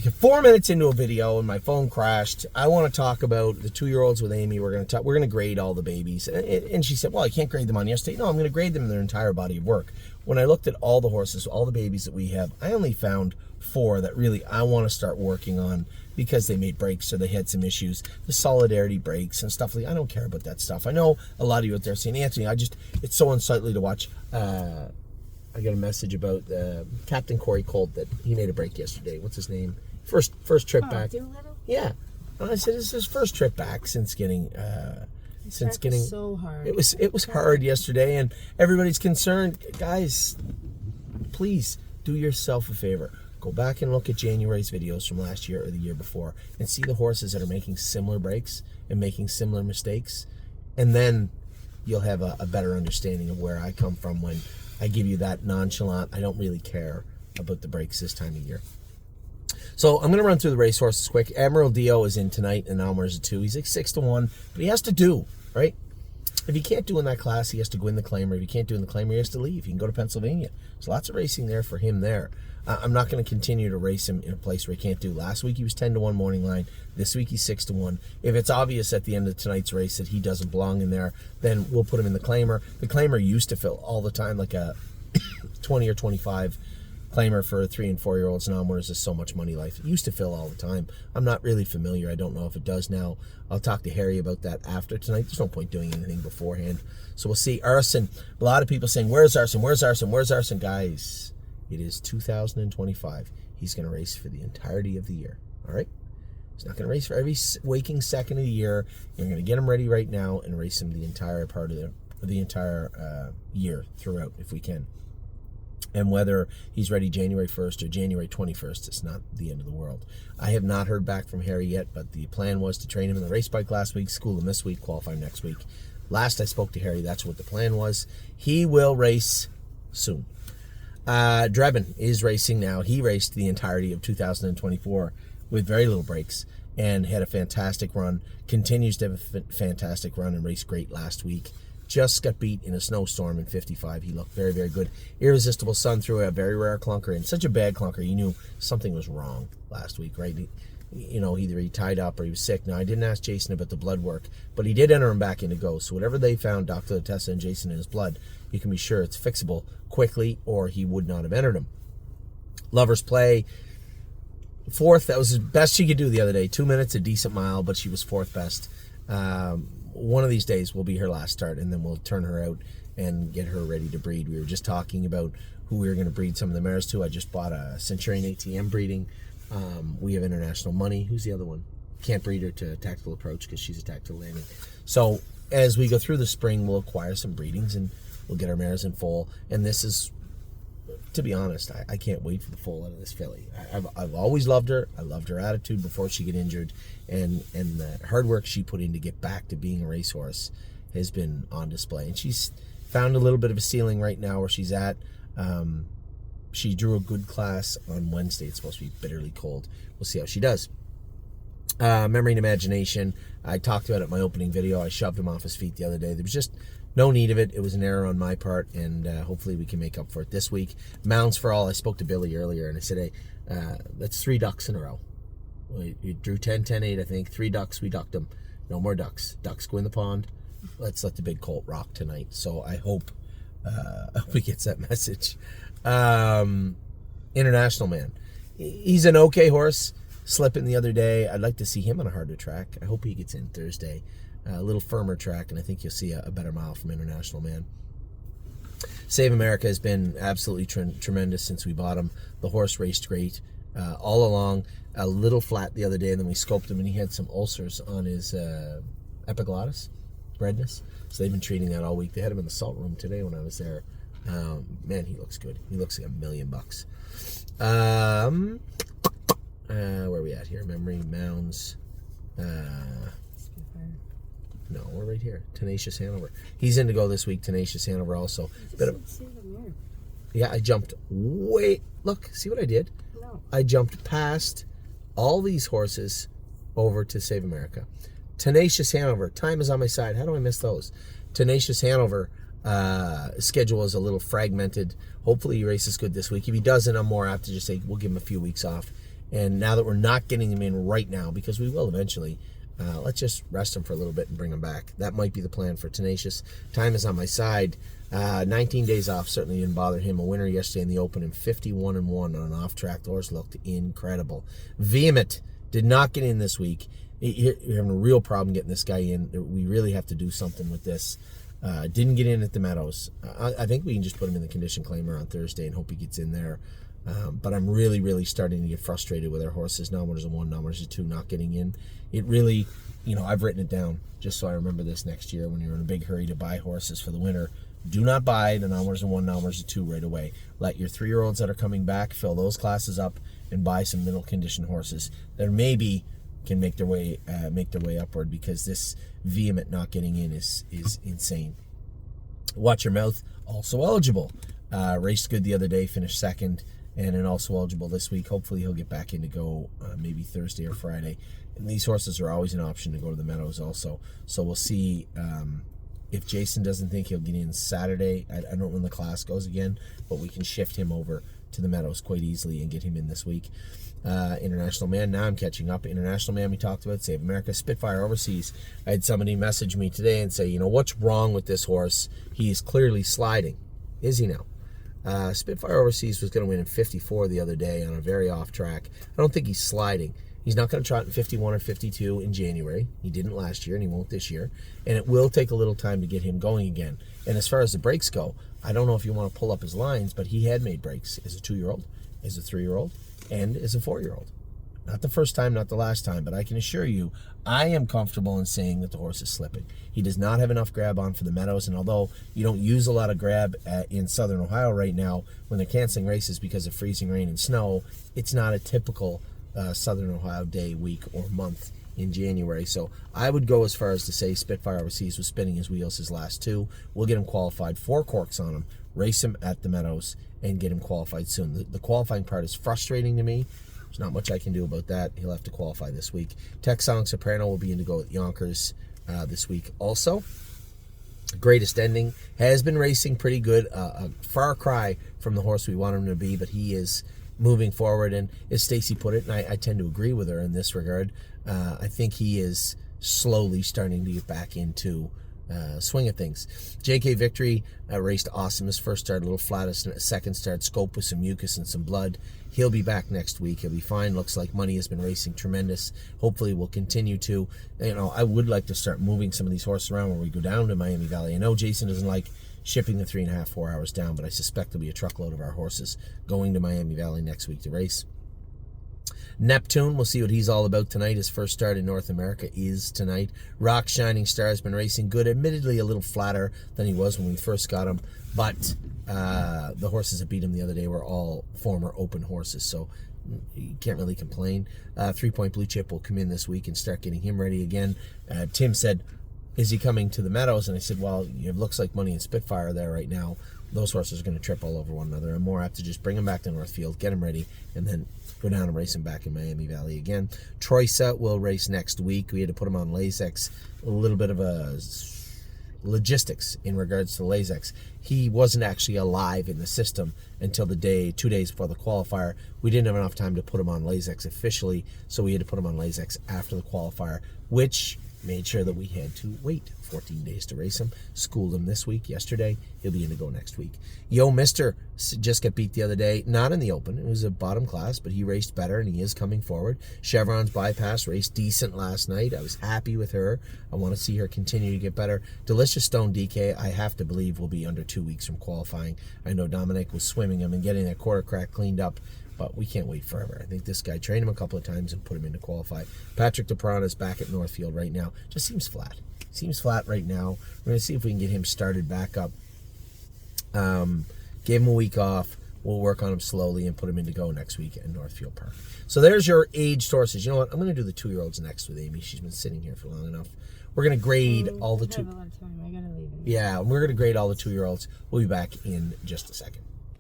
get 4 minutes into a video and my phone crashed. I want to talk about the 2-year-olds with Amy. We're going to grade all the babies. And she said, well, I can't grade them on yesterday. No, I'm going to grade them in their entire body of work. When I looked at all the horses, all the babies that we have, I only found 4 that really I want to start working on because they made breaks or they had some issues. The solidarity breaks and stuff like that. I don't care about that stuff. I know a lot of you out there saying, Anthony, it's so unsightly to watch. I got a message about Captain Corey Colt that he made a break yesterday. What's his name? First trip back. Doolittle? Yeah. I said it's his first trip back since getting so hard. It was hard yesterday, and everybody's concerned. Guys, please do yourself a favor. Go back and look at January's videos from last year or the year before and see the horses that are making similar breaks and making similar mistakes. And then you'll have a better understanding of where I come from when I give you that nonchalant, I don't really care about the breaks this time of year. So I'm going to run through the racehorses quick. Admiral Dio is in tonight, and Almer's a 2. He's like 6-1, but he has to do, right? If he can't do in that class, he has to go in the claimer. If he can't do in the claimer, he has to leave. He can go to Pennsylvania. There's lots of racing there for him there. I'm not going to continue to race him in a place where he can't do. Last week he was 10-1 morning line. This week he's 6-1. If it's obvious at the end of tonight's race that he doesn't belong in there, then we'll put him in the claimer. The claimer used to fill all the time, like a 20 or 25 claimer for 3- and 4-year-olds and onwards is so much money life. It used to fill all the time. I'm not really familiar. I don't know if it does now. I'll talk to Harry about that after tonight. There's no point doing anything beforehand. So we'll see. Arson. A lot of people saying, where's Arson? Where's Arson? Where's Arson? Guys, it is 2025. He's going to race for the entirety of the year. All right? He's not going to race for every waking second of the year. You're going to get him ready right now and race him the entire part of the entire year throughout if we can. And whether he's ready January 1st or January 21st, it's not the end of the world. I have not heard back from Harry yet, but the plan was to train him in the race bike last week, school him this week, qualify next week. Last I spoke to Harry, that's what the plan was. He will race soon. Drebin is racing now. He raced the entirety of 2024 with very little breaks and had a fantastic run. Continues to have a fantastic run and raced great last week. Just got beat in a snowstorm in 55. He looked very, very good. Irresistible Sun threw a very rare clunker in. Such a bad clunker. You knew something was wrong last week, right? Either he tied up or he was sick. Now, I didn't ask Jason about the blood work, but he did enter him back into go. So whatever they found, Dr. Tessa and Jason, in his blood, you can be sure it's fixable quickly or he would not have entered him. Lover's Play, 4th. That was the best she could do the other day. 2 minutes, a decent mile, but she was 4th best. One of these days will be her last start, and then we'll turn her out and get her ready to breed. We were just talking about who we were going to breed some of the mares to. I just bought a Centurion ATM breeding. We have International Money. Who's the other one? Can't breed her to Tactical Approach because she's a tactical landing. So as we go through the spring, we'll acquire some breedings and we'll get our mares in foal. And this is, to be honest, I can't wait for the foal out of this filly. I've always loved her. I loved her attitude before she got injured, and the hard work she put in to get back to being a racehorse has been on display. And she's found a little bit of a ceiling right now where she's at. She drew a good class on Wednesday. It's supposed to be bitterly cold. We'll see how she does. Memory and Imagination. I talked about it in my opening video. I shoved him off his feet the other day. There was just no need of it. It was an error on my part, and hopefully we can make up for it this week. Mounds for All. I spoke to Billy earlier, and I said, hey, that's 3 ducks in a row. We drew 10, 10, 8, I think. 3 ducks, we ducked them. No more ducks. Ducks go in the pond. Let's let the big colt rock tonight. So I hope he gets that message. International Man. He's an okay horse. Slipping the other day. I'd like to see him on a harder track. I hope he gets in Thursday. A little firmer track, and I think you'll see a better mile from International Man. Save America has been absolutely tremendous since we bought him. The horse raced great all along. A little flat the other day, and then we scoped him, and he had some ulcers on his epiglottis, redness. So they've been treating that all week. They had him in the salt room today when I was there. Man, he looks good. He looks like $1 million. Where are we at here? Memory, Mounds. No, we're right here. Tenacious Hanover. He's in to go this week. Tenacious Hanover also. Yeah, I jumped way. Look, see what I did? No. I jumped past all these horses over to Save America. Tenacious Hanover. Time is on my side. How do I miss those? Tenacious Hanover schedule is a little fragmented. Hopefully he races good this week. If he doesn't, I'm more apt to just say we'll give him a few weeks off And now that we're not getting them in right now, because we will eventually, let's just rest them for a little bit and bring them back. That might be the plan for Tenacious. Time is on my side. 19 days off certainly didn't bother him. A winner yesterday in the Open and 51-1 on an off-track. The horse looked incredible. Vehement did not get in this week. We're having a real problem getting this guy in. We really have to do something with this. Didn't get in at the Meadows. I think we can just put him in the condition claimer on Thursday and hope he gets in there. But I'm really starting to get frustrated with our horses. Nominators of 1, Nominators of 2 not getting in. It really, I've written it down just so I remember this next year when you're in a big hurry to buy horses for the winter. Do not buy the Nominators of 1, Nominators of 2 right away. Let your 3-year-olds that are coming back fill those classes up and buy some middle condition horses that maybe can make their way upward, because this Vehement not getting in is insane. Watch Your Mouth, also eligible. Raced good the other day, finished second, and then also eligible this week. Hopefully he'll get back in to go maybe Thursday or Friday. And these horses are always an option to go to the Meadows also. So we'll see if Jason doesn't think he'll get in Saturday. I don't know when the class goes again, but we can shift him over to the Meadows quite easily and get him in this week. International Man, now I'm catching up. International Man we talked about, Save America. Spitfire Overseas, I had somebody message me today and say, what's wrong with this horse? He's clearly sliding. Is he now? Spitfire Overseas was going to win in 54 the other day on a very off track. I don't think he's sliding. He's not going to trot in 51 or 52 in January. He didn't last year, and he won't this year. And it will take a little time to get him going again. And as far as the breaks go, I don't know if you want to pull up his lines, but he had made breaks as a 2-year-old, as a 3-year-old, and as a 4-year-old. Not the first time, not the last time, but I can assure you, I am comfortable in saying that the horse is slipping. He does not have enough grab on for the Meadows, and although you don't use a lot of grab in Southern Ohio right now when they're canceling races because of freezing rain and snow, it's not a typical Southern Ohio day, week, or month in January. So I would go as far as to say Spitfire Overseas was spinning his wheels his last 2. We'll get him qualified, 4 corks on him, race him at the Meadows, and get him qualified soon. The qualifying part is frustrating to me. There's not much I can do about that. He'll have to qualify this week. Texan Soprano will be in to go at Yonkers this week also. Greatest Ending has been racing pretty good. A far cry from the horse we want him to be, but he is moving forward. And as Stacy put it, and I tend to agree with her in this regard, I think he is slowly starting to get back into swing of things. JK Victory raced awesome. His first start a little flat. His second start scope with some mucus and some blood. He'll be back next week. He'll be fine. Looks like Money has been racing tremendous. Hopefully we'll continue to. I would like to start moving some of these horses around when we go down to Miami Valley. I know Jason doesn't like shipping the 3.5, 4 hours down, but I suspect there'll be a truckload of our horses going to Miami Valley next week to race. Neptune, we'll see what he's all about tonight. His first start in North America is tonight. Rock Shining Star has been racing good, admittedly a little flatter than he was when we first got him, but the horses that beat him the other day were all former open horses, so you can't really complain. 3 Point Blue Chip will come in this week and start getting him ready again. Tim said, is he coming to the Meadows? And I said, well, it looks like Money and Spitfire there right now. Those horses are going to trip all over one another. I'm more apt to just bring them back to Northfield, get them ready, and then go down and race him back in Miami Valley again. Troysa will race next week. We had to put him on Lasix. A little bit of a logistics in regards to Lasix. He wasn't actually alive in the system until 2 days before the qualifier. We didn't have enough time to put him on Lasix officially, so we had to put him on Lasix after the qualifier, which made sure that we had to wait 14 days to race him. Schooled him this week, yesterday. He'll be in to go next week. Yo Mister just got beat the other day. Not in the Open. It was a bottom class, but he raced better, and he is coming forward. Chevron's Bypass raced decent last night. I was happy with her. I want to see her continue to get better. Delicious Stone DK, I have to believe, will be under 2 weeks from qualifying. I know Dominic was swimming him and getting that quarter crack cleaned up, but we can't wait forever. I think this guy trained him a couple of times and put him in to qualify. Patrick DePrana is back at Northfield right now. Just seems flat. Seems flat right now. We're going to see if we can get him started back up. Gave him a week off. We'll work on him slowly and put him in to go next week at Northfield Park. So there's your aged horses. You know what? I'm going to do the 2-year-olds next with Amy. She's been sitting here for long enough. We're going to grade all the 2. I have a lot of time. I gotta leave. Yeah, we're going to grade all the 2-year-olds. We'll be back in just a second.